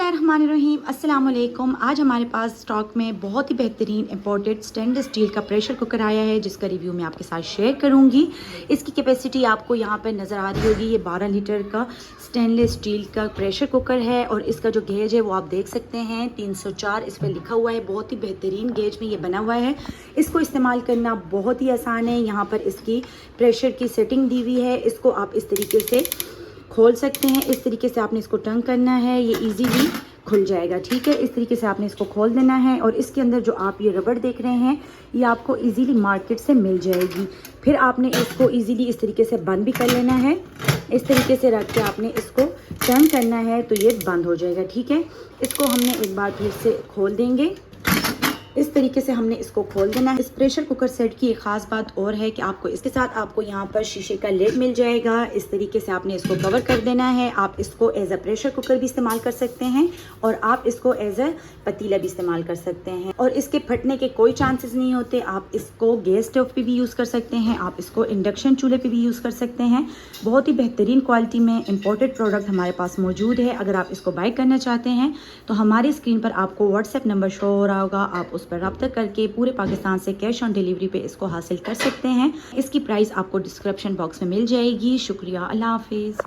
बिस्मिल्लाहिर्रहमानिर्रहीम, अस्सलाम वालेकुम। आज हमारे पास स्टॉक में बहुत ही बेहतरीन इंपोर्टेड स्टेनलेस स्टील का प्रेशर कुकर आया है, जिसका रिव्यू मैं आपके साथ शेयर करूंगी। इसकी कैपेसिटी आपको यहाँ पर नज़र आ रही होगी। ये 12 लीटर का स्टेनलेस स्टील का प्रेशर कुकर है और इसका जो गेज है वो आप देख सकते हैं 304 इस पर लिखा हुआ है। बहुत ही बेहतरीन गेज में ये बना हुआ है। इसको इस्तेमाल करना बहुत ही आसान है। यहाँ पर इसकी प्रेशर की सेटिंग दी हुई है। इसको आप इस तरीके से खोल सकते हैं। इस तरीके से आपने इसको टर्न करना है, ये इजीली खुल जाएगा। ठीक है, इस तरीके से आपने इसको खोल देना है और इसके अंदर जो आप ये रबड़ देख रहे हैं ये आपको इजीली मार्केट से मिल जाएगी। फिर आपने इसको इजीली इस तरीके से बंद भी कर लेना है। इस तरीके से रख के आपने इसको टर्न करना है तो ये बंद हो जाएगा। ठीक है, इसको हमने एक बार फिर से खोल देंगे। इस तरीके से हमने इसको खोल देना है। इस प्रेशर कुकर सेट की एक खास बात और है कि आपको इसके साथ आपको यहाँ पर शीशे का लिड मिल जाएगा। इस तरीके से आपने इसको कवर कर देना है। आप इसको एज अ प्रेशर कुकर भी इस्तेमाल कर सकते हैं और आप इसको एज अ पतीला भी इस्तेमाल कर सकते हैं और इसके फटने के कोई चांसेस नहीं होते। आप इसको गैस स्टोव पे भी यूज़ कर सकते हैं, आप इसको इंडक्शन चूल्हे पे भी यूज़ कर सकते हैं। बहुत ही बेहतरीन क्वालिटी में इंपोर्टेड प्रोडक्ट हमारे पास मौजूद है। अगर आप इसको बाय करना चाहते हैं तो हमारी स्क्रीन पर आपको व्हाट्सएप नंबर शो हो रहा होगा, आप उस पर रब्ता करके पूरे पाकिस्तान से कैश ऑन डिलीवरी पे इसको हासिल कर सकते हैं। इसकी प्राइस आपको डिस्क्रिप्शन बॉक्स में मिल जाएगी। शुक्रिया, अल्लाह हाफिज़।